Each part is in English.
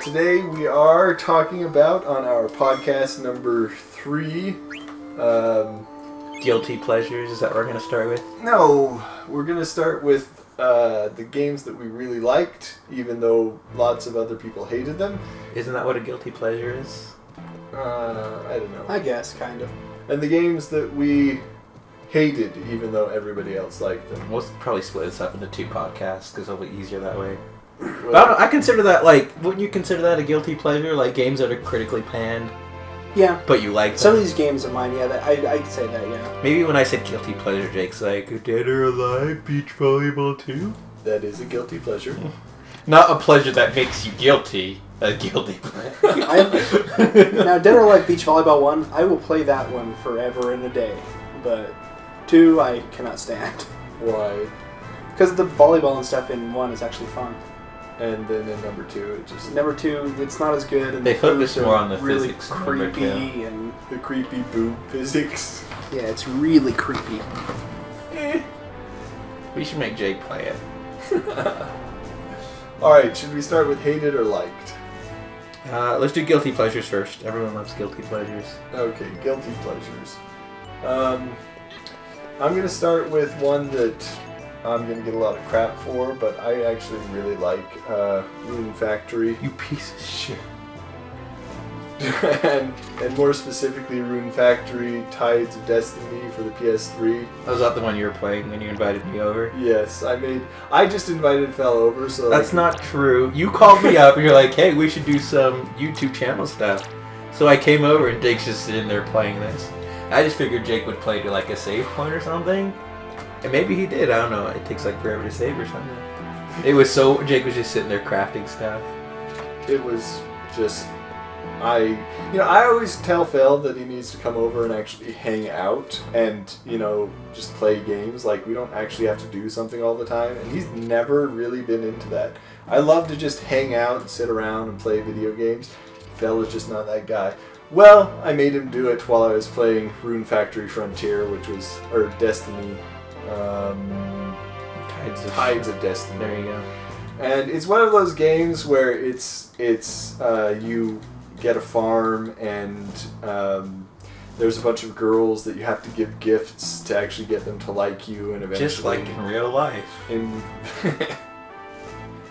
Today we are talking about, on our podcast number 3, Guilty pleasures. Is that what we're going to start with? No, we're going to start with the games that we really liked, even though lots of other people hated them. Isn't that what a guilty pleasure is? I don't know. I guess, kind of. And the games that we hated, even though everybody else liked them. We'll probably split this up into 2 podcasts because it'll be easier that way. Well, But I, don't know, I consider that, like, wouldn't you consider that a guilty pleasure? Like, games that are critically panned, Yeah. but you like them? Some of these games of mine, yeah, I'd say that, yeah. Maybe when I said guilty pleasure, Jake's like, Dead or Alive, beach volleyball too? that is a guilty pleasure. Not a pleasure that makes you guilty. A guilty pleasure. Now, Dead or Alive Beach Volleyball 1, I will play that one forever and a day. But 2, I cannot stand. Why? Because the volleyball and stuff in 1 is actually fun. And then in number 2, it just... Number 2, it's not as good. And They the focus moves are more on the really physics in number creepy 2. and the creepy boob physics. yeah, it's really creepy. We should make Jake play it. Alright, should we start with hated or liked? Let's do guilty pleasures first. Everyone loves guilty pleasures. Okay, guilty pleasures. I'm going to start with one that I'm going to get a lot of crap for, but I actually really like Rune Factory. You piece of shit. and more specifically, Rune Factory Tides of Destiny for the PS3. Was that the one you were playing when you invited me over? Yes, I just invited Fel over, so... That's not true. You called me up and you're like, hey, we should do some YouTube channel stuff. So I came over and Jake's just sitting there playing this. I just figured Jake would play to like a save point or something. And maybe he did, I don't know. It takes like forever to save or something. It was so... Jake was just sitting there crafting stuff. It was just... I always tell Phil that he needs to come over and actually hang out and, just play games. Like, we don't actually have to do something all the time, and he's never really been into that. I love to just hang out and sit around and play video games. Phil is just not that guy. Well, I made him do it while I was playing Rune Factory Frontier, or Destiny, Tides of Destiny. There you go. And it's one of those games where it's you get a farm and there's a bunch of girls that you have to give gifts to actually get them to like you, and eventually... Just like in real life.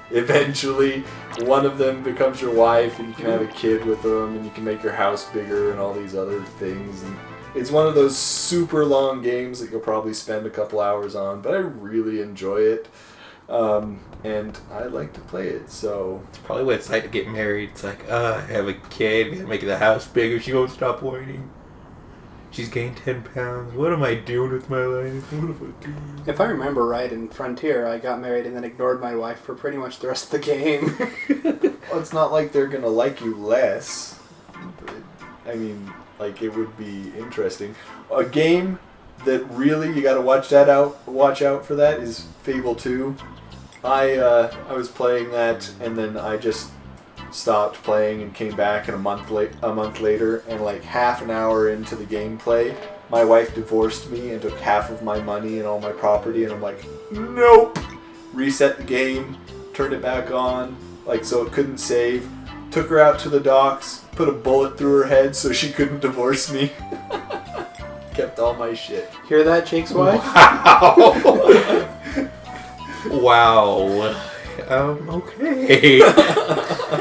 Eventually, one of them becomes your wife, and you can have a kid with them, and you can make your house bigger, and all these other things. And it's one of those super long games that you'll probably spend a couple hours on, but I really enjoy it. And I like to play it, so... It's probably what it's like to get married. It's like, I have a kid, we gotta make the house bigger, she won't stop whining. She's gained 10 pounds. What am I doing with my life? What am I doing? If I remember right, in Frontier, I got married and then ignored my wife for pretty much the rest of the game. Well, it's not like they're gonna like you less. But, I mean, like, it would be interesting. A game that really you gotta watch out for that is Fable 2. I was playing that, and then I just stopped playing and came back, and a month later, and like half an hour into the gameplay, my wife divorced me and took half of my money and all my property, and I'm like, nope. Reset the game, turned it back on, like so it couldn't save. Took her out to the docks, put a bullet through her head so she couldn't divorce me. Kept all my shit. Hear that, Jake's wife? Wow. Okay.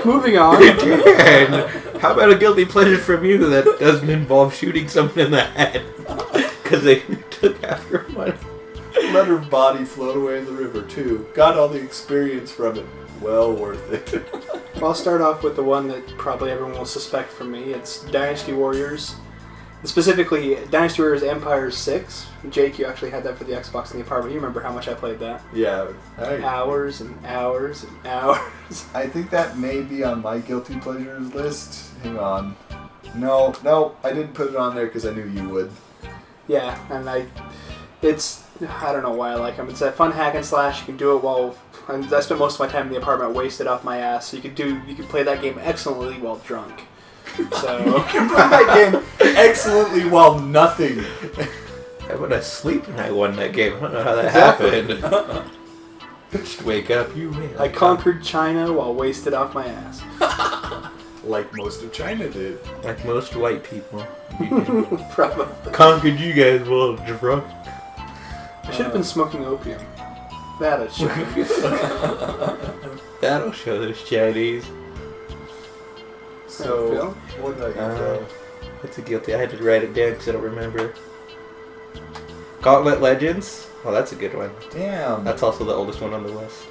Moving on. Again, how about a guilty pleasure from you that doesn't involve shooting someone in the head? Because they took half your money. Let her body float away in the river, too. Got all the experience from it. Well worth it. I'll start off with the one that probably everyone will suspect from me. It's Dynasty Warriors. Specifically, Dynasty Warriors Empire 6. Jake, you actually had that for the Xbox in the apartment. You remember how much I played that? Yeah. Hours and hours and hours. I think that may be on my guilty pleasures list. Hang on. No, I didn't put it on there because I knew you would. Yeah, and I don't know why I like them. It's a fun hack and slash. You can do it while... I spent most of my time in the apartment wasted off my ass. So you could play that game excellently while drunk. So you can play that game excellently while nothing. I went to sleep and I won that game. I don't know how that happened. Just wake up, you win. I conquered China while wasted off my ass. Like most of China did. Like most white people. Probably. Conquered you guys while drunk. I should have been smoking opium. That I should have. That'll show those Chinese. So, Phil? what did I get? That's a guilty. I had to write it down because I don't remember. Gauntlet Legends. Oh, that's a good one. Damn. That's also the oldest one on the list.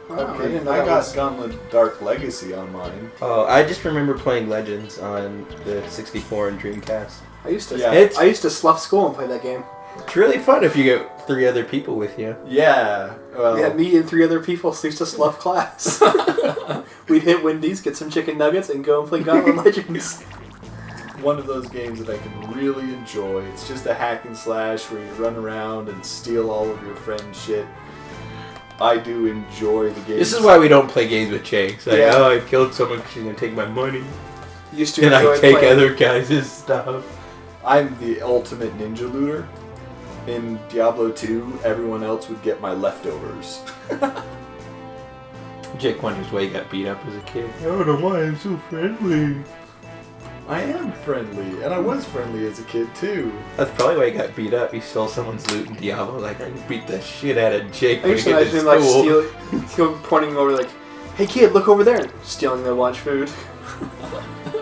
Wow, I Okay, didn't know I that got was- Gauntlet Dark Legacy on mine. Oh, I just remember playing Legends on the 64 and Dreamcast. I used to. Yeah. I used to slough school and play that game. It's really fun if you get 3 other people with you. Yeah. Well, We had me and 3 other people used to slough class. We'd hit Wendy's, get some chicken nuggets, and go and play Gauntlet Legends. one of those games that I can really enjoy. It's just a hack and slash where you run around and steal all of your friends' shit. I do enjoy the game. This is why we don't play games with Jake. It's like, Yeah. oh, I killed someone because she's going to take my money. Used to And I enjoy take playing- other guys' stuff. I'm the ultimate ninja looter. In Diablo 2, everyone else would get my leftovers. Jake wonders why he got beat up as a kid. I don't know why I'm so friendly. I am friendly, and I was friendly as a kid too. That's probably why he got beat up. He stole someone's loot in Diablo. Like, I can beat the shit out of Jake I when he used to gets to imagine him school. like stealing, pointing over like, "Hey kid, look over there!" Stealing their lunch food.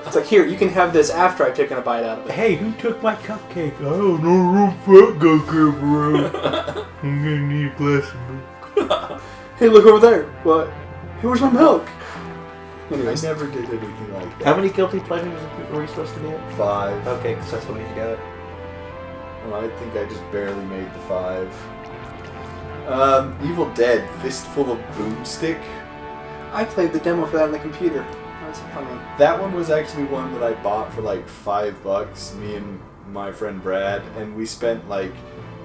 It's like, here, you can have this after I've taken a bite out of it. Hey, who took my cupcake? I don't know, real fat cupcake, bro. I'm gonna need a glass of milk. Hey, look over there. What? Hey, where's my milk? I Anyways, never did anything like that. How many guilty pleasures were we supposed to get? 5. Okay, because that's what we got. Well, I think I just barely made the 5. Evil Dead, Fistful of Boomstick. I played the demo for that on the computer. That was a fun one. That one was actually one that I bought for like $5, me and my friend Brad, and we spent like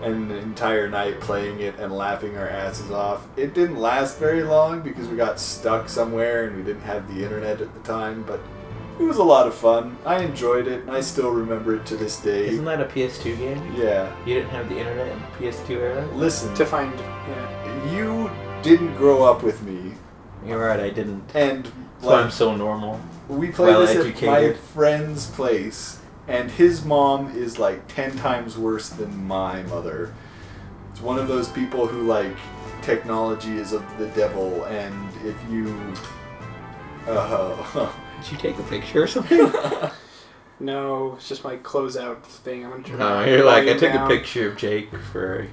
an entire night playing it and laughing our asses off. It didn't last very long because we got stuck somewhere and we didn't have the internet at the time, but it was a lot of fun. I enjoyed it, and I still remember it to this day. Isn't that a PS2 game? Yeah. You didn't have the internet in the PS2 era? Listen, To find, yeah. you didn't grow up with me, You're right, I didn't. and That's why I'm like, so normal. we played well this at my educated. friend's place, and his mom is like 10 times worse than my mother. It's one of those people who like technology is of the devil, and if you Did you take a picture or something? No, it's just my closeout thing. I'm gonna turn No, the you're like, I volume took down. a picture of Jake for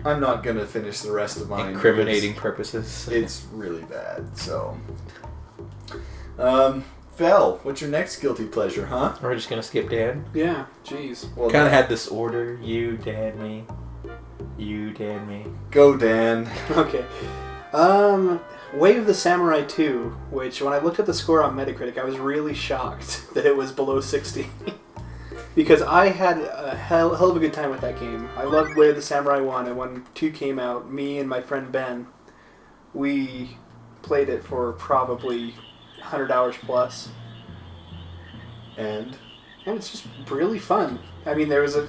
I'm not gonna finish the rest of mine. incriminating purposes. because it's really bad. So, Fel, what's your next guilty pleasure, huh? We're just gonna skip Dan. Yeah, jeez. Well, Kind of had this order: you, Dan, me. You, Dan, me. go, Dan. Okay. Way of the Samurai 2, which when I looked at the score on Metacritic, I was really shocked that it was below 60. Because I had a hell of a good time with that game. I loved Way of the Samurai 1, and when 2 came out, me and my friend Ben, we played it for probably 100 hours plus. And And it's just really fun. I mean, there was a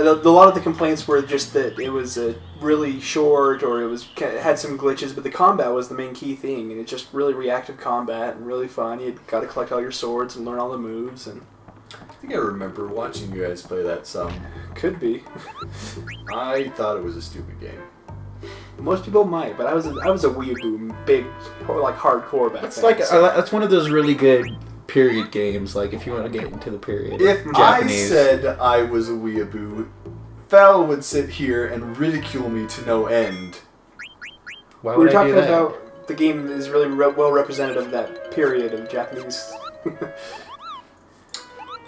lot of the complaints were just that it was really short, or it had some glitches, but the combat was the main key thing, and it's just really reactive combat and really fun. You got to collect all your swords and learn all the moves, and I think I remember watching you guys play that some. could be. I thought it was a stupid game. Most people might, but I was a weeaboo, big, like hardcore back That's then. like so- that's one of those really good period games. Like if you want to get into the period. If Japanese. I said I was a weeaboo, Fel would sit here and ridicule me to no end. Why we were would I do talking that? about the game is really well representative of that period of Japanese.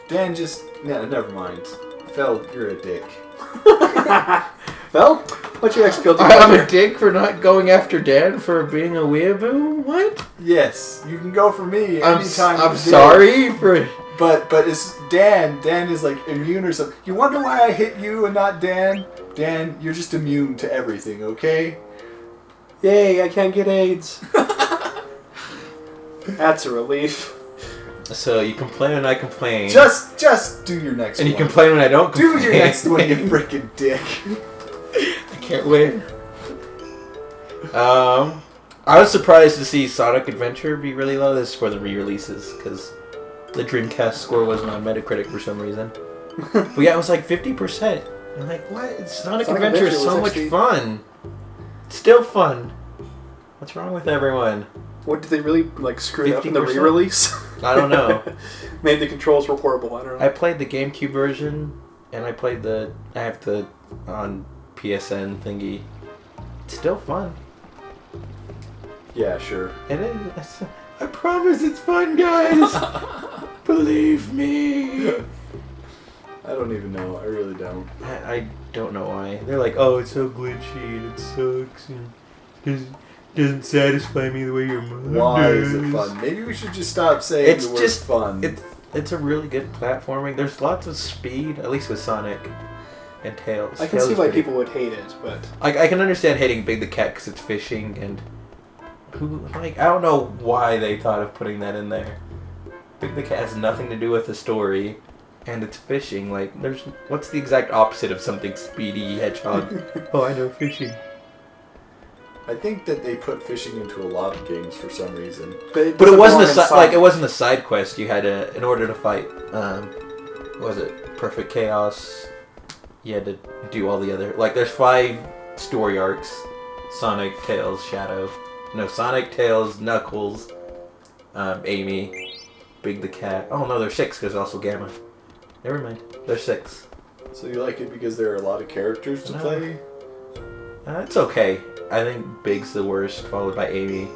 Dan just... No, never mind. Fel, you're a dick. Well, what's your next guilty I'm pleasure? a dick for not going after Dan for being a weeaboo? What? Yes, you can go for me anytime. I'm you sorry for... did. But it's Dan. Dan is like immune or something. You wonder why I hit you and not Dan? Dan, you're just immune to everything, okay? Yay, I can't get AIDS. That's a relief. So you complain when I complain. Just do your next and one. you complain when I don't Do complain. your next one, you freaking dick. I can't wait. I was surprised to see Sonic Adventure be really low. This is for the re-releases, because the Dreamcast score wasn't on Metacritic for some reason. But yeah, it was like 50%. I'm like, what? Sonic Adventure is so much fun. It's still fun. What's wrong with everyone? What, did they really like screw it up in the 50%? re-release? I don't know. Maybe the controls were horrible. I don't know. I played the GameCube version, and I have the on PSN thingy. It's still fun. Yeah, sure. It is. I promise it's fun, guys. Believe me. I don't even know. I really don't. I don't know why. They're like, oh, it's so glitchy and it sucks and doesn't satisfy me the way your mother Why does. is it fun? Maybe we should just stop saying the word fun. It's a really good platforming. There's lots of speed, at least with Sonic and Tails. I can see why people would hate it, but I can understand hating Big the Cat because it's fishing and I don't know why they thought of putting that in there. Big the Cat has nothing to do with the story, and it's fishing. Like, what's the exact opposite of something speedy hedgehog? Oh, I know, fishing. I think that they put fishing into a lot of games for some reason. But it wasn't it wasn't a side quest. You had to, in order to fight. What was it Perfect Chaos? You had to do all the other, like, there's 5 story arcs: Sonic, Tails, Shadow. No, Sonic, Tails, Knuckles, Amy, Big the Cat. Oh no, there's 6 because there's also Gamma. Never mind, there's 6. So you like it because there are a lot of characters to play? It's okay. I think Big's the worst, followed by Amy.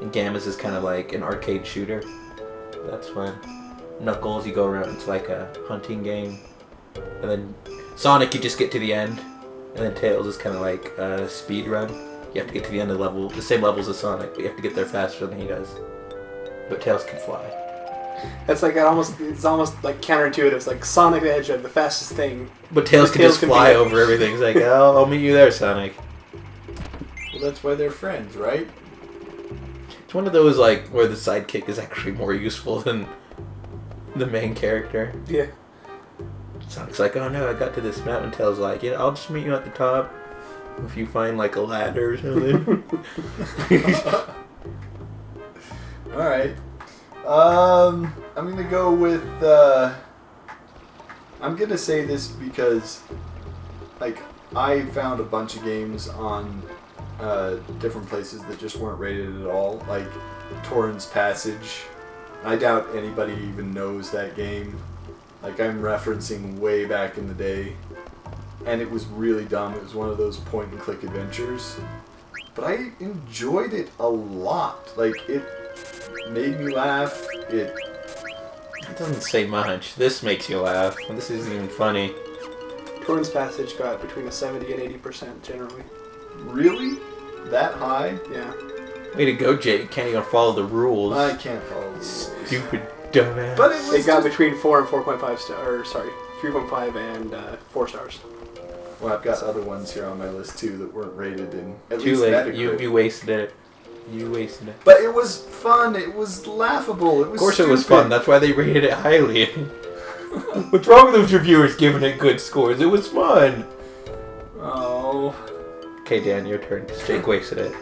And Gamma's is kind of like an arcade shooter. That's fun. Knuckles, you go around, it's like a hunting game. And then Sonic, you just get to the end. And then Tails is kind of like a speed run. You have to get to the end of the same levels as Sonic, but you have to get there faster than he does. But Tails can fly. That's like it's almost like counterintuitive. It's like Sonic the Hedgehog, the fastest thing. But Tails can just fly over everything. It's like, oh, I'll meet you there, Sonic. Well, that's why they're friends, right? It's one of those, like, where the sidekick is actually more useful than the main character. Yeah. Sonic's like, oh no, I got to this mountain. Tails like, yeah, I'll just meet you at the top if you find like a ladder or something. Alright. I'm gonna go with, I'm gonna say this because, like, I found a bunch of games on different places that just weren't rated at all, like Torrens Passage. I doubt anybody even knows that game. Like, I'm referencing way back in the day. And it was really dumb. It was one of those point-and-click adventures. But I enjoyed it a lot. Like, it made me laugh. It doesn't say much. This makes you laugh. This isn't even funny. Torrens Passage got between a 70 and 80% generally. Really? That high? Yeah. Way to go, Jake. You can't even follow the rules. I can't follow the rules. Stupid dumbass. But it got between 4 and 4.5 stars. Sorry, 3.5 and 4 stars. Well, I've got other ones here on my list too that weren't rated in at Too least late. Metacritic. You wasted it. You wasted it. But it was fun. It was laughable. It was. Of course, stupid. it was fun. That's why they rated it highly. What's wrong with those reviewers giving it good scores? It was fun. Oh. Okay, Dan, your turn. 'Cause Jake wasted it.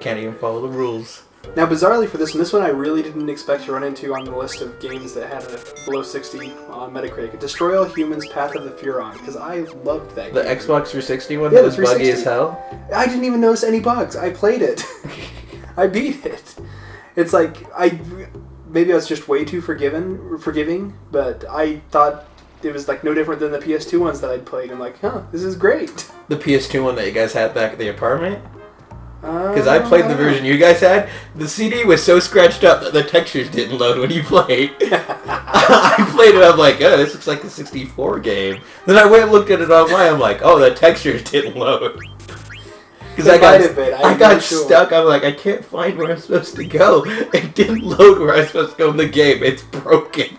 Can't even follow the rules. Now, bizarrely for this one I really didn't expect to run into on the list of games that had a below 60 on Metacritic. Destroy All Humans: Path of the Furon, because I loved that The game. Xbox 360 one Yeah, that was the buggy 360. as hell? I didn't even notice any bugs. I played it. I beat it. It's like, maybe I was just way too forgiving, but I thought it was like no different than the PS2 ones that I'd played. I'm like, huh, this is great. The PS2 one that you guys had back at the apartment? Because I played the version you guys had. The CD was so scratched up that the textures didn't load when you played. I played it, I'm like, oh, this looks like a 64 game. Then I went and looked at it online, I'm like, oh, the textures didn't load. Because I got stuck, I'm like, I can't find where I'm supposed to go. It didn't load where I'm supposed to go in the game. It's broken.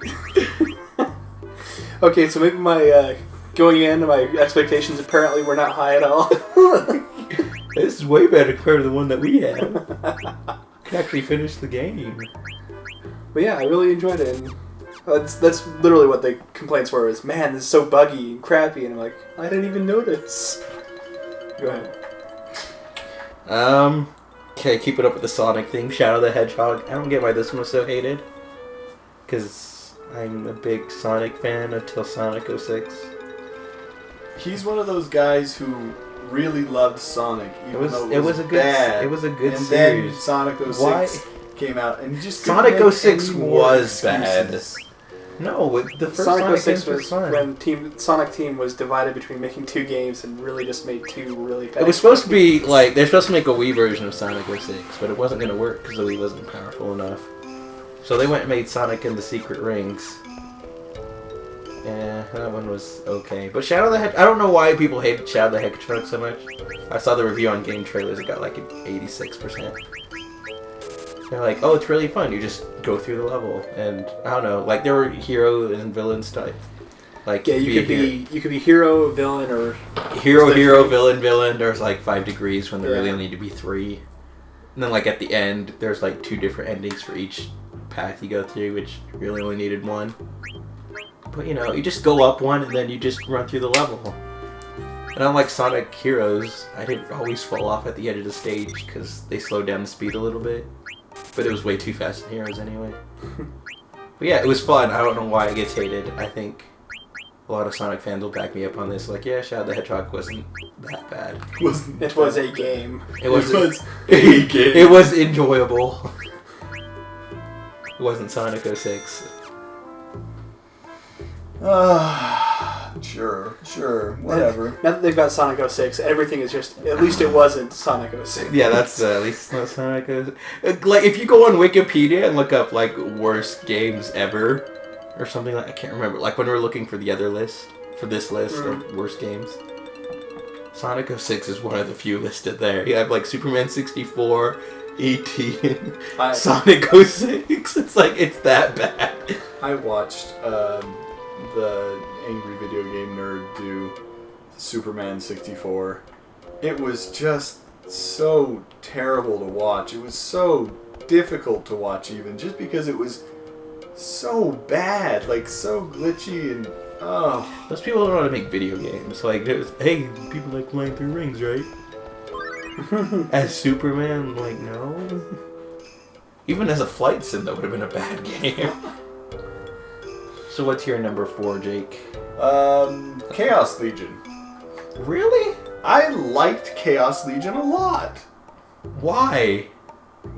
Okay, so maybe my going in, my expectations apparently were not high at all. This is way better compared to the one that we had. Can actually finish the game. But yeah, I really enjoyed it. And that's literally what the complaints were, is, man, this is so buggy and crappy. And I'm like, I didn't even notice. Go ahead. Okay, keep it up with the Sonic thing. Shadow the Hedgehog. I don't get why this one was so hated. Because I'm a big Sonic fan until Sonic 06. He's one of those guys who really loved Sonic, even though It was a good and series. then Sonic 06 Why? came out, and he just Sonic couldn't make 06 any more was bad. excuses. No, the first Sonic 06 games were was fun. when Sonic Team was divided between making 2 games and really just made 2 really bad. It was supposed to be like they're supposed to make a Wii version of Sonic 06, but it wasn't gonna work because the Wii wasn't powerful enough. So they went and made Sonic and the Secret Rings. Yeah, that one was okay. But Shadow the Hedgehog, I don't know why people hated Shadow the Hedgehog so much. I saw the review on Game Trailers; it got like an 86%. They're like, oh, it's really fun. You just go through the level, and I don't know. Like there were hero and villain stuff. Like Yeah, you could be hero, villain, or hero, villain. There's like 5 degrees when there Yeah. really only need to be 3. And then like at the end, there's like 2 different endings for each path you go through, which really only needed 1. But you know, you just go up 1 and then you just run through the level. And unlike Sonic Heroes, I didn't always fall off at the edge of the stage because they slowed down the speed a little bit. But it was way too fast in Heroes anyway. But yeah, it was fun. I don't know why it gets hated. I think a lot of Sonic fans will back me up on this. Like, yeah, Shadow the Hedgehog wasn't that bad. it was a game. It was a game. It was enjoyable. It wasn't Sonic 06. Sure, whatever. Now that they've got Sonic 06, everything is just, at least it wasn't Sonic 06. Yeah, that's at least not Sonic 06. Like, if you go on Wikipedia and look up, like, worst games ever, or something like, I can't remember, like when we were looking for the other list, for this list of worst games, Sonic 06 is one of the few listed there. You have, like, Superman 64, E.T., Sonic 06. It's like, it's that bad. I watched the Angry Video Game Nerd do Superman 64. It was just so terrible to watch. It was so difficult to watch even, just because it was so bad, like so glitchy and Those people don't know how to make video games. Like, it was, hey, people like flying through rings, right? As Superman, like, no. Even as a flight sim, that would have been a bad game. So what's your number 4, Jake? Chaos Legion. Really? I liked Chaos Legion a lot. Why?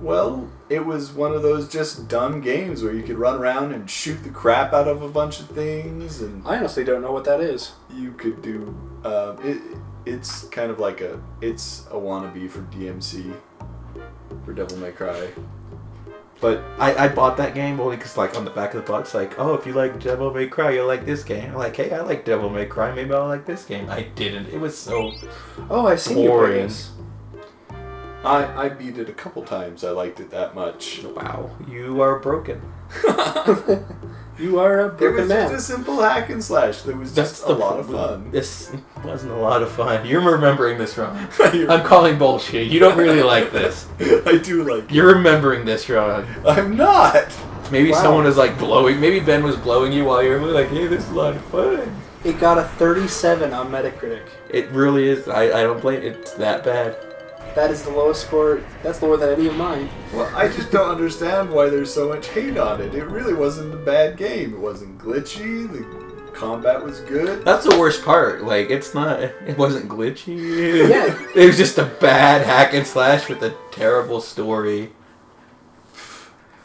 Well, it was one of those just dumb games where you could run around and shoot the crap out of a bunch of things, and I honestly don't know what that is. you could do. It's kind of like it's a wannabe for DMC, for Devil May Cry. But I bought that game only because, like, on the back of the box, like, oh, if you like Devil May Cry, you'll like this game. I'm like, hey, I like Devil May Cry, maybe I'll like this game. I didn't. It was so Oh, I've seen you play boring. this. I beat it a couple times. I liked it that much. Wow, you are broken. You are a It broken was man. just a simple hack and slash that was just a lot of fun. This wasn't a lot of fun. You're remembering this wrong. I'm calling bullshit. You don't really like this. I do like it. You're remembering this wrong. I'm not. Maybe Wow. someone is like blowing. Maybe Ben was blowing you while you were like, hey, this is a lot of fun. It got a 37 on Metacritic. It really is. I don't blame it. It's that bad. That is the lowest score. That's lower than any of mine. Well, I just don't understand why there's so much hate on it. It really wasn't a bad game. It wasn't glitchy. The combat was good. That's the worst part. Like, it's not. It wasn't glitchy. Yeah. It was just a bad hack and slash with a terrible story.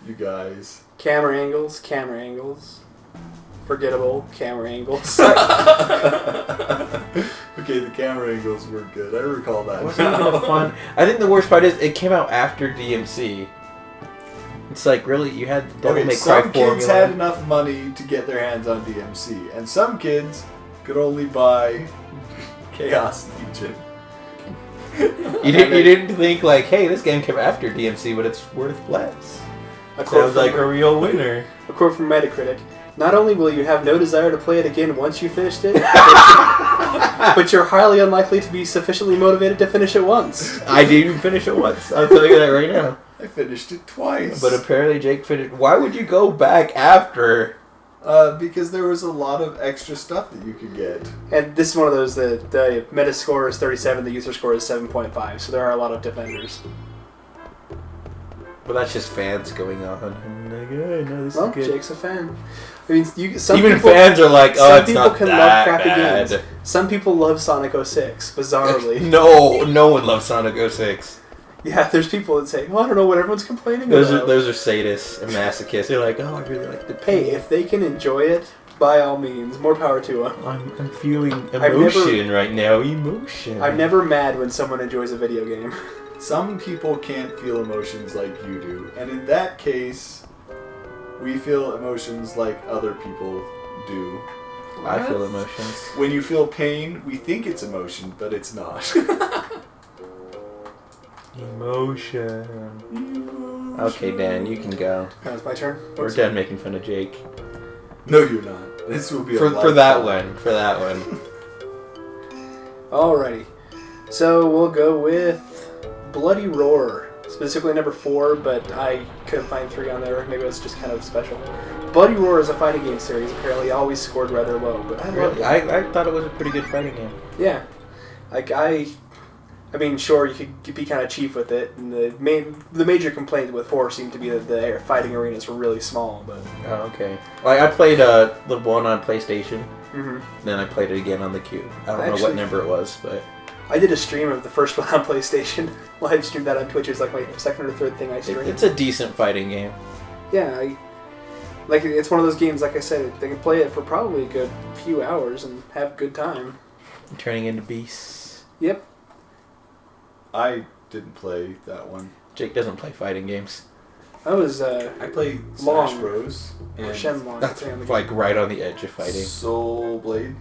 You guys. Camera angles. Forgettable camera angles. Okay, the camera angles were good. I recall that. It wasn't even fun. I think the worst part is it came out after DMC. It's like, really, you had the Devil May Cry some formula. kids had enough money to get their hands on DMC, and some kids could only buy Chaos Legion. You didn't think like, hey, this game came after DMC, but it's worth less. Sounds like a real winner. A quote from Metacritic. Not only will you have no desire to play it again once you finished it, but you're highly unlikely to be sufficiently motivated to finish it once. I didn't even finish it once. I'll tell you that right now. I finished it twice. But apparently Jake finished. Why would you go back after? Because there was a lot of extra stuff that you could get. And this is one of those that the meta score is 37, the user score is 7.5, so there are a lot of defenders. Well, that's just fans going on. I'm like, oh, no, this Well, is good. Jake's a fan. I mean, some Even people, fans are like, oh, some it's people not can that love crappy bad. games. Some people love Sonic 06, bizarrely. No one loves Sonic 06. Yeah, there's people that say, "Oh, I don't know what everyone's complaining Those about." are sadists and masochists. They're like, oh, I really like the Hey, if they can enjoy it, by all means, more power to them. I'm feeling I've emotion right now. Emotion. I'm never mad when someone enjoys a video game. Some people can't feel emotions like you do, and in that case, we feel emotions like other people do. I feel emotions. When you feel pain, we think it's emotion, but it's not. Emotion. Okay, Dan, you can go. That was my turn. We're Oops. done making fun of Jake. No, you're not. This will be For a that one. For that one. Alrighty. So we'll go with Bloody Roar. Specifically number 4, but I couldn't find 3 on there. Maybe it was just kind of special. Bloody Roar is a fighting game series. Apparently, it always scored rather low, but I loved Really? it. I thought it was a pretty good fighting game. Yeah. Like, I mean, sure, you could be kind of cheap with it, and the major complaint with 4 seemed to be that the fighting arenas were really small, but... Oh, okay. Like, I played the one on PlayStation, Mm-hmm. then I played it again on the Cube. I don't know Actually- what number it was, but... I did a stream of the first one on PlayStation. Live streamed that on Twitch. It's like my second or third thing I streamed. It's a decent fighting game. Yeah, it's one of those games, like I said, they can play it for probably a good few hours and have a good time. Turning into beasts. Yep. I didn't play that one. Jake doesn't play fighting games. I was, I played Long. Smash Bros. or and Shenlong. That's depending on the like game. right on the edge of fighting. Soul Blade.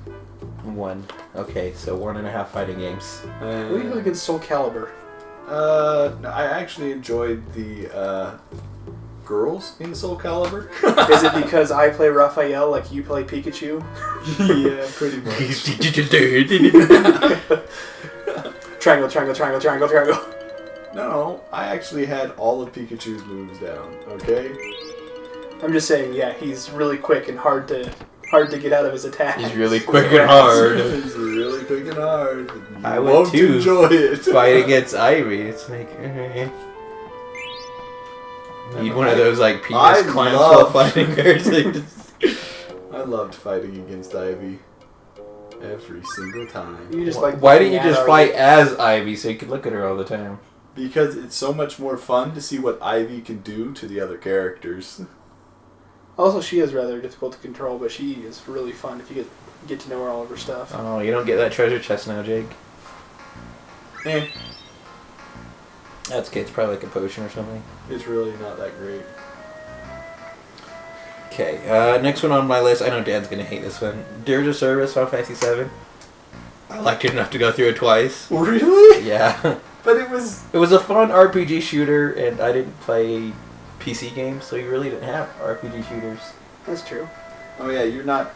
1. Okay, so 1.5 fighting games. What do you feel against Soul Calibur? No, I actually enjoyed the girls in Soul Calibur. Is it because I play Raphael like you play Pikachu? Yeah, pretty much. Triangle, triangle, triangle, triangle, triangle. No, I actually had all of Pikachu's moves down. Okay. I'm just saying, yeah, he's really quick and hard to get out of his attacks. He's really quick and hard. It's really quick and hard. You I would won't too. enjoy it. Fight against Ivy. It's like... Need one of those like I penis clamps love- while fighting her. I loved fighting against Ivy every single time. You just like Why didn't you looking just at fight her. as Ivy so you could look at her all the time? Because it's so much more fun to see what Ivy can do to the other characters. Also, she is rather difficult to control, but she is really fun if you get to know her all of her stuff. Oh, you don't get that treasure chest now, Jake. Eh, That's okay. It's probably like a potion or something. it's really not that great. Okay, next one on my list. I know Dan's gonna hate this one. Dirge of Service, Final Fantasy 7. I liked it enough to go through it twice. Really? Yeah. But it was... It was a fun RPG shooter, and I didn't play PC games, so you really didn't have RPG shooters. That's true. Oh yeah, you're not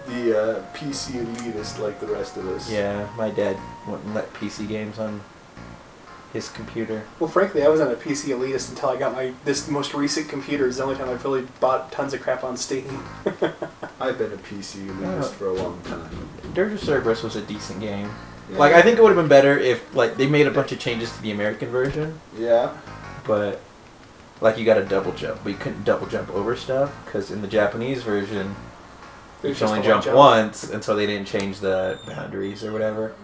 the PC elitist like the rest of us. Yeah, my dad wouldn't let PC games on his computer. Well, frankly, I wasn't a PC elitist until I got this most recent computer. Is the only time I've really bought tons of crap on Steam. I've been a PC elitist for a long time. Dirge of Cerberus was a decent game. Yeah. Like, I think it would have been better if, like, they made a bunch of changes to the American version, Yeah. but, like, you got a double jump, but you couldn't double jump over stuff, because in the Japanese version, you It's can just only the one jump jump. once, and so they didn't change the boundaries or whatever.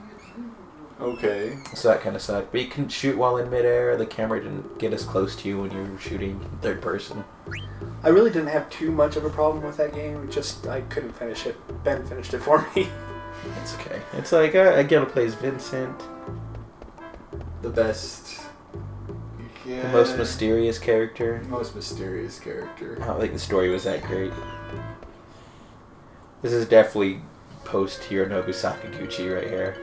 Okay. So that kind of sucked. But you can shoot while in midair. The camera didn't get as close to you when you were shooting third person. I really didn't have too much of a problem with that game. Just I couldn't finish it. Ben finished it for me. It's okay. It's like, I get to play as Vincent, The best. Yeah. the most mysterious character. Most mysterious character. I don't think the story was that great. This is definitely post Hironobu Sakaguchi right here,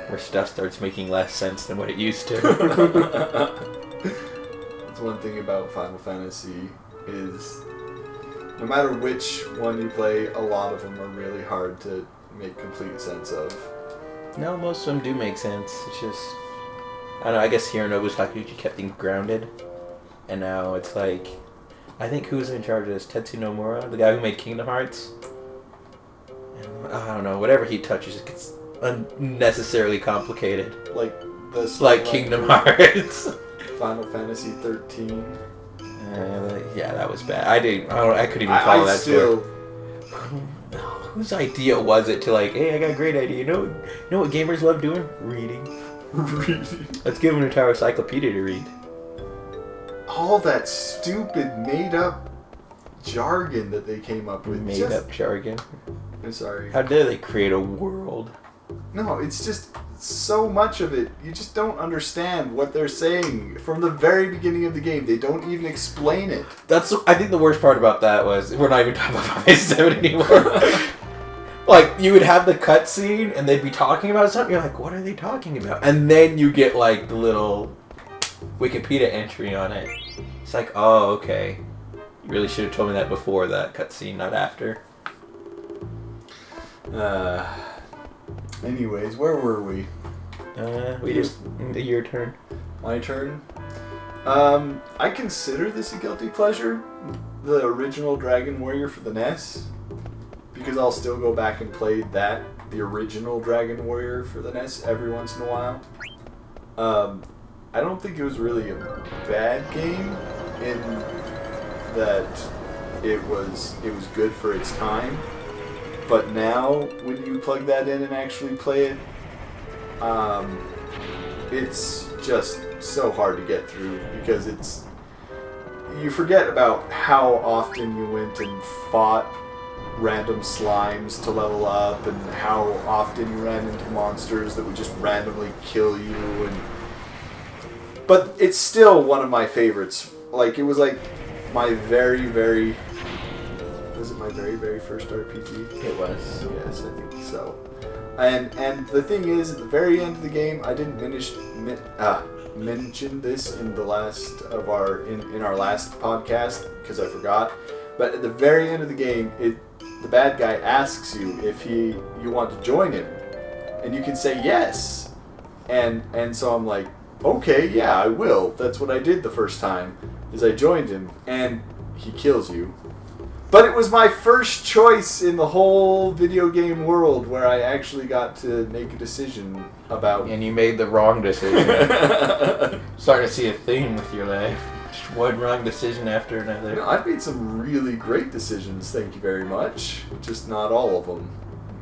where stuff starts making less sense than what it used to. That's one thing about Final Fantasy is no matter which one you play, a lot of them are really hard to make complete sense of. No, most of them do make sense. It's just, I don't know, I guess Hironobu Sakaguchi kept things grounded. And now it's like, I think who's in charge of this? Tetsu Nomura? The guy who made Kingdom Hearts? And, I don't know, whatever he touches it gets unnecessarily complicated. Like the Like Kingdom Hearts. Final Fantasy 13. Yeah, that was bad. I couldn't even follow that story. Whose idea was it to like, hey, I got a great idea. You know what gamers love doing? Reading. Reading. Let's give them an entire encyclopedia to read. All that stupid made-up jargon that they came up with. Made-up jargon. I'm sorry. How dare they create a world? No, it's just so much of it. You just don't understand what they're saying from the very beginning of the game. They don't even explain it. I think the worst part about that was we're not even talking about Final Fantasy 7 anymore. Like, you would have the cutscene and they'd be talking about something. You're like, what are they talking about? And then you get like the little Wikipedia entry on it. It's like, oh, okay. You really should have told me that before that cutscene, not after. Anyways, where were we? Your turn. My turn. I consider this a guilty pleasure, the original Dragon Warrior for the NES, because I'll still go back and play the original Dragon Warrior for the NES every once in a while. I don't think it was really a bad game in that it was good for its time. But now, when you plug that in and actually play it, it's just so hard to get through because you forget about how often you went and fought random slimes to level up and how often you ran into monsters that would just randomly kill you. But it's still one of my favorites. Like, it was like my very, very... Was it my very, very first RPG? It was. Yes, I think so. And the thing is, at the very end of the game, I didn't mention this in the last of in our last podcast because I forgot. But at the very end of the game, the bad guy asks you if you want to join him, and you can say yes. And so I'm like, okay, yeah, I will. That's what I did the first time, is I joined him, and he kills you. But it was my first choice in the whole video game world where I actually got to make a decision about... And you made the wrong decision. Starting to see a theme with your life. Just one wrong decision after another. No, I've made some really great decisions, thank you very much. Just not all of them.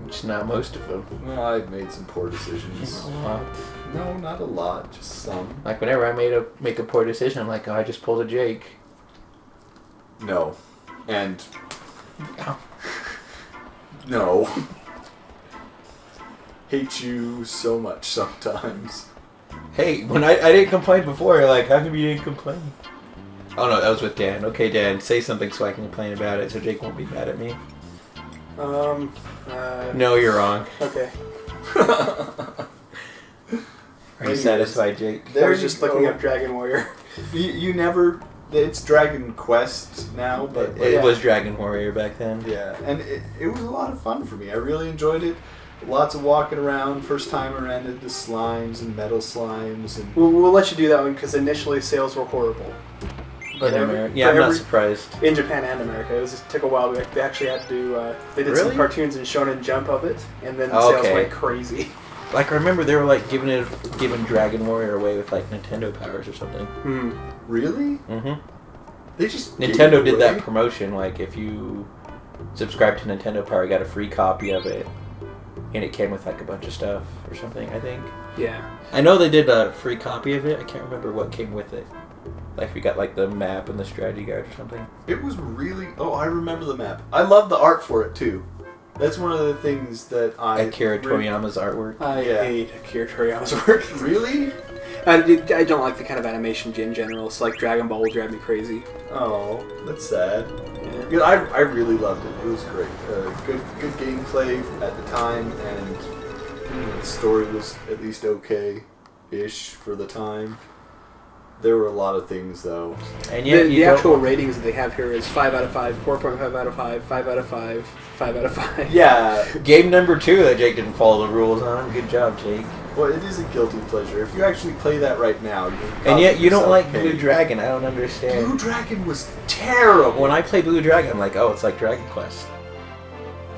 Just not most of them. Well, I've made some poor decisions. A lot. No, not a lot, just some. Like whenever I make a poor decision, I'm like, oh, I just pulled a Jake. No. And... No. Hate you so much sometimes. Hey, when I didn't complain before, like, how come you didn't complain? Oh no, that was with Dan. Okay, Dan, say something so I can complain about it so Jake won't be mad at me. No, you're wrong. Okay. Are you satisfied, Jake? I was just looking up Dragon Warrior. You never... It's Dragon Quest now, but... It was Dragon Warrior back then. Yeah, and it was a lot of fun for me. I really enjoyed it. Lots of walking around. First time I ran into slimes and metal slimes. And We'll let you do that one because initially sales were horrible. But I'm not surprised. In Japan and America, it took a while. They actually had to do... they did some cartoons in Shonen Jump of it, and then sales went crazy. Like, I remember they were like giving Dragon Warrior away with like Nintendo powers or something. Really? Mm-hmm. They just Nintendo did that promotion. Like, if you subscribe to Nintendo Power, you got a free copy of it, and it came with like a bunch of stuff or something. I think. Yeah. I know they did a free copy of it. I can't remember what came with it. Like, we got like the map and the strategy guide or something. It was really... Oh, I remember the map. I love the art for it too. That's one of the things that Akira Toriyama's artwork. I hate Akira Toriyama's work. Really? I don't like the kind of animation in general. It's like Dragon Ball will drive me crazy. Oh, that's sad. Yeah. I really loved it. It was great. Good gameplay at the time, and the story was at least okay-ish for the time. There were a lot of things, though. And yet the actual ratings that they have here is 5 out of 5, 4.5 out of 5, 5 out of 5, 5 out of 5. Yeah. Game number 2 that Jake didn't follow the rules on. Good job, Jake. Well, it is a guilty pleasure. If you actually play that right now, and yet you don't like Blue Dragon. I don't understand. Blue Dragon was terrible. When I play Blue Dragon, I'm like, oh, it's like Dragon Quest.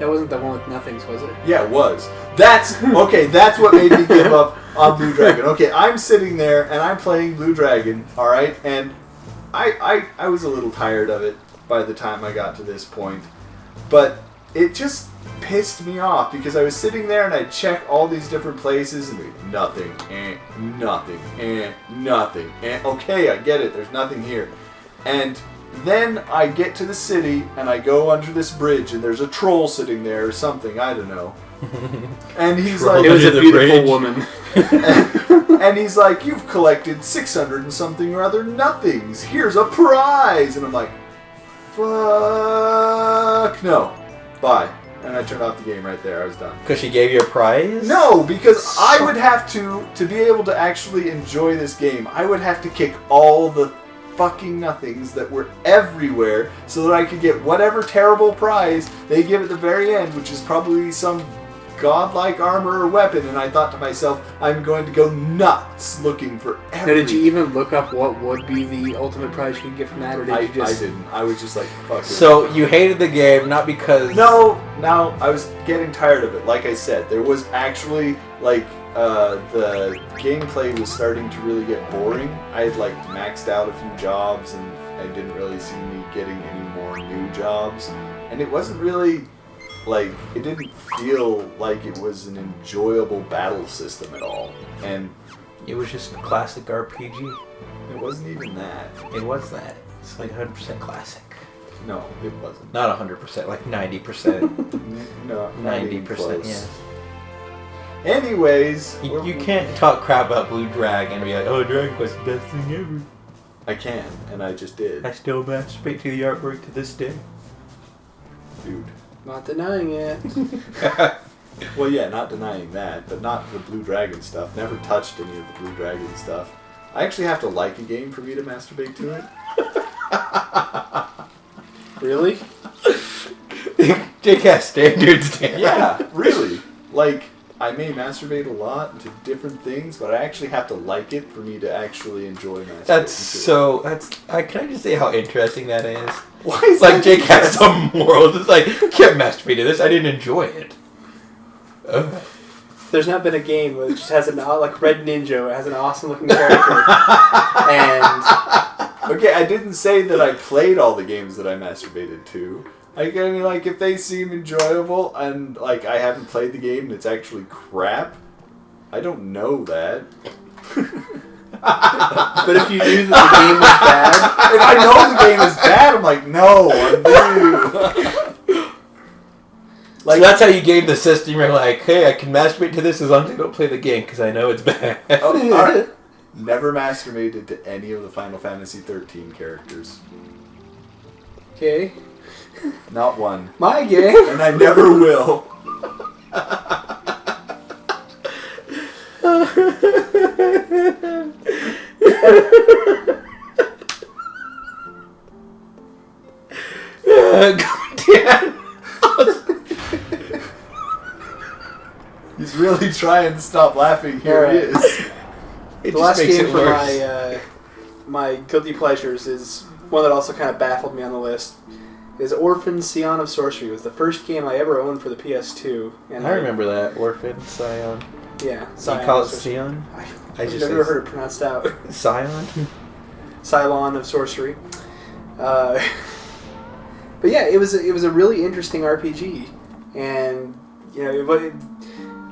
That wasn't the one with nothings, was it? Yeah, it was. That's okay. That's what made me give up on Blue Dragon. Okay, I'm sitting there and I'm playing Blue Dragon. All right, and I was a little tired of it by the time I got to this point, but it just pissed me off because I was sitting there and I'd check all these different places and nothing, nothing, nothing. Okay, I get it. There's nothing here, and then I get to the city and I go under this bridge and there's a troll sitting there or something, I don't know. And he's like, It was a beautiful bridge. woman. and he's like, you've collected 600 and something or other nothings. Here's a prize. And I'm like, fuck no. Bye. And I turned off the game right there. I was done. Because she gave you a prize? No, because I would have to be able to actually enjoy this game, I would have to kick all the fucking nothings that were everywhere so that I could get whatever terrible prize they give at the very end, which is probably some godlike armor or weapon. And I thought to myself, I'm going to go nuts looking for Now, everything. did you even look up what would be the ultimate prize you could get from that, or did you just... I didn't. I was just like, fuck it. So you hated the game, not because... No, I was getting tired of it. Like I said, there was actually, like, the gameplay was starting to really get boring. I had, like, maxed out a few jobs, and I didn't really see me getting any more new jobs. And it wasn't really, like, it didn't feel like it was an enjoyable battle system at all. And It was just a classic RPG. it wasn't even that. It was that. It's like 100% classic. No, it wasn't. Not 100%, like 90%. No, not even 90%, close. yeah. Anyways, You can't talk crap about Blue Dragon and be like, oh, Dragon Quest is the best thing ever. I can, and I just did. I still masturbate to the artwork to this day. Dude. Not denying it. Well, yeah, not denying that, but not the Blue Dragon stuff. Never touched any of the Blue Dragon stuff. I actually have to like a game for me to masturbate to it. Really? Jake has standards, Dan. Yeah, really. Like, I may masturbate a lot to different things, but I actually have to like it for me to actually enjoy masturbating. Can I just say how interesting that is? Why is Like, that Jake has some morals. It's like, I can't masturbate to this. I didn't enjoy it. Ugh. There's not been a game that just has like Red Ninja, it has an awesome looking character. And Okay, I didn't say that I played all the games that I masturbated to. I mean, like, if they seem enjoyable and, like, I haven't played the game and it's actually crap, I don't know that. but if you knew that the game was bad, If I know the game is bad, I'm like, no, I'm new. Like, so that's how you game the system. You're like, hey, I can masturbate to this as long as I don't play the game because I know it's bad. Oh, alright. Never masturbated to any of the Final Fantasy 13 characters. okay, Not one. my game. And I never will. Dan. He's really trying to stop laughing. Here he is. It The just last makes game it for worse. my guilty pleasures is one that also kind of baffled me on the list. Is Orphan Scion of Sorcery. It was the first game I ever owned for the PS2. And I remember that. Orphan, Scion. Yeah, You Scion call it of Sorcery. Scion? I I've just never say heard it pronounced out. Scion? Cylon of Sorcery. But yeah, it was a really interesting RPG, and you know,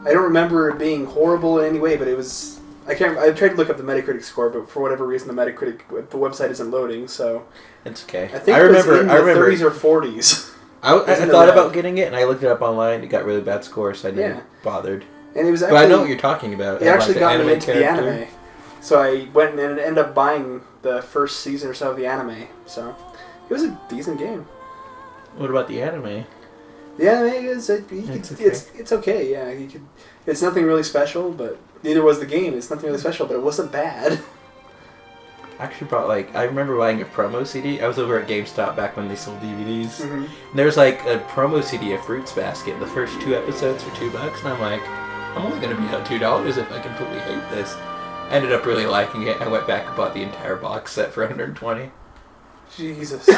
I don't remember it being horrible in any way, but it was. I tried to look up the Metacritic score, but for whatever reason, the website isn't loading. So It's okay. I think I it was remember. in the I remember. 30s or 40s, I Isn't it thought red? about getting it, and I looked it up online. It got really bad scores, so I didn't Yeah. bothered. and it was. But Actually, I know what you're talking about. It actually got me into the character. anime, so I went and ended up buying the first season or so of the anime. So it was a decent game. What about the anime? The anime is it's okay. Yeah, you could. It's nothing really special, but neither was the game. It's nothing really special, but it wasn't bad. I actually bought I remember buying a promo CD. I was over at GameStop back when they sold DVDs. Mm-hmm. And there was a promo CD of Fruits Basket. The first 2 episodes for $2, and I'm like, I'm only gonna be out $2 if I completely hate this. I ended up really liking it. I went back and bought the entire box set for $120. Jesus.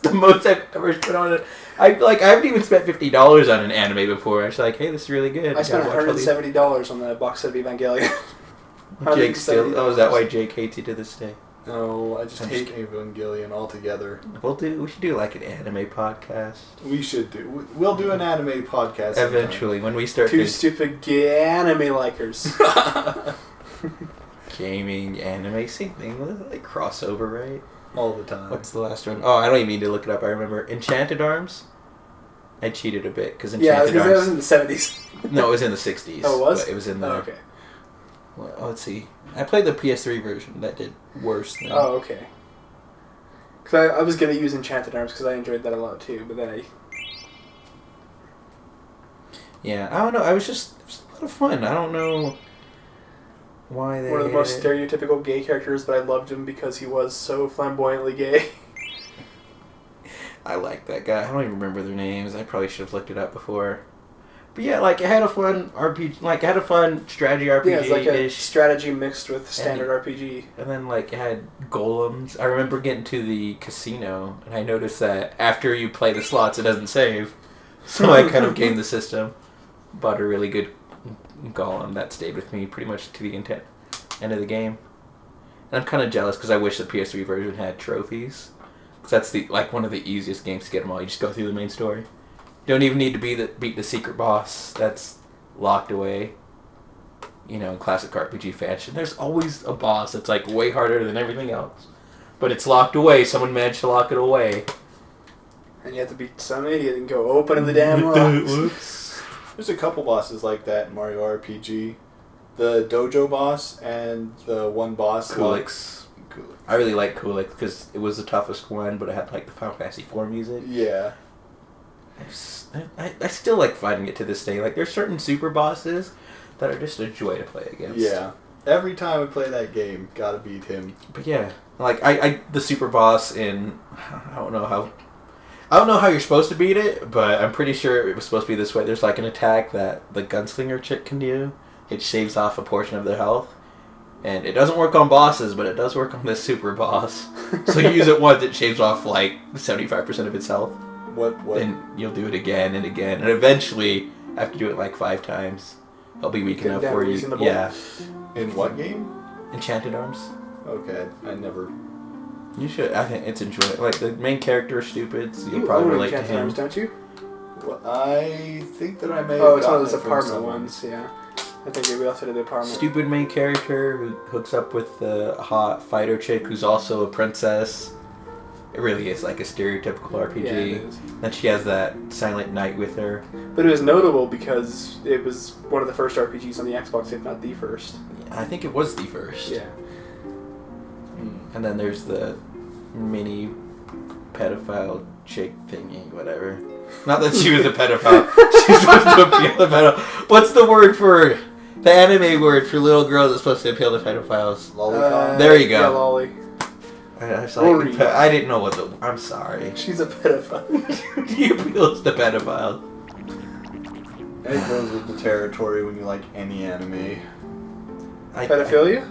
the most I've ever spent on it. I haven't even spent $50 on an anime before. I was like, hey, this is really good. I spent $170 on the box set of Evangelion. Jake still. Oh, is that why Jake hates you to this day? No, I just hate Evangelion altogether. We should do like an anime podcast. We'll do an anime podcast Eventually, when we start Two stupid anime likers. Gaming, anime, same thing. Like crossover, right? all the time. What's the last one? Oh, I don't even need to look it up. I remember Enchanted Arms. I cheated a bit because Enchanted Arms. Yeah, it was in the 70s. No, it was in the 60s. Oh, it was? But it was in the. Oh, okay. Well, let's see. I played the PS3 version. That did worse than. Oh, okay. Because I was going to use Enchanted Arms because I enjoyed that a lot too, but then I... Yeah, I don't know. It was a lot of fun. I don't know why they... One of the most stereotypical gay characters, but I loved him because he was so flamboyantly gay. I like that guy. I don't even remember their names. I probably should have looked it up before. But yeah, like, it had a fun RPG... Like, it had a fun strategy RPG-ish. Yeah, it's like a strategy mixed with standard RPG. And then, like, it had golems. I remember getting to the casino, and I noticed that after you play the slots, it doesn't save. So I kind of gamed the system. Bought a really good golem that stayed with me pretty much to the end of the game. And I'm kind of jealous because I wish the PS3 version had trophies. Because that's one of the easiest games to get them all. You just go through the main story. You don't even need to beat the secret boss that's locked away. You know, in classic RPG fashion. There's always a boss that's like way harder than everything else. But it's locked away. Someone managed to lock it away. And you have to beat some idiot and go open the damn locks. Whoops. There's a couple bosses like that in Mario RPG. The dojo boss and the one boss... Kulix. I really like Kulix because it was the toughest one, but it had like the Final Fantasy IV music. Yeah. I still like fighting it to this day. Like, there's certain super bosses that are just a joy to play against. Yeah. Every time I play that game, gotta beat him. But yeah, like the super boss in I don't know how you're supposed to beat it, but I'm pretty sure it was supposed to be this way. There's like an attack that the gunslinger chick can do. It shaves off a portion of their health. And it doesn't work on bosses, but it does work on this super boss. So you use it once, it shaves off like 75% of its health. What? Then you'll do it again and again. And eventually, after you do it like 5 times, it'll be weak enough for you. Yeah. In what game? Enchanted Arms. Okay, I never... You should. I think it's enjoyable. Like, the main character is stupid, so you'll You probably own relate to Enchanted him. Arms, don't you? Well, I think that I may have Oh, it's one gotten of those it from apartment someone. ones, yeah. I think we left it at the apartment. Stupid main character who hooks up with the hot fighter chick who's also a princess. It really is like a stereotypical RPG. Yeah, it is. Then she has that Silent Night with her. But it was notable because it was one of the first RPGs on the Xbox, if not the first. I think it was the first. Yeah. And then there's the mini pedophile chick thingy, whatever. Not that she was a pedophile. She's supposed to appeal to pedophiles. What's the word for... The anime word for little girls that's supposed to appeal to pedophiles? Lolicon. There you go. Yeah, Lolly. I was like, I didn't know what the... I'm sorry. She's a pedophile. He appeals to pedophiles. It goes with the territory when you like any anime. Pedophilia?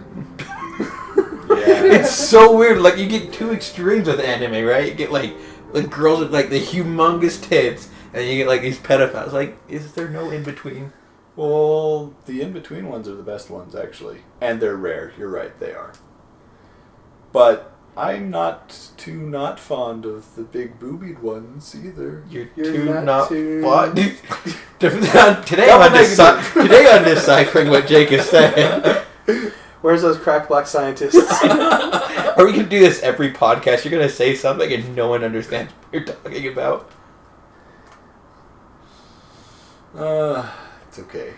Yeah. It's so weird. Like, you get 2 extremes with anime, right? You get, like girls with, like, the humongous tits, and you get, like, these pedophiles. Like, is there no in-between? Well, the in-between ones are the best ones, actually. And they're rare. You're right, they are. But I'm not fond of the big boobied ones either. You're You're not too- fun. Today on Deciphering what Jake is saying. Where's those crack black scientists? Are we going to do this every podcast? You're going to say something and no one understands what you're talking about? It's okay.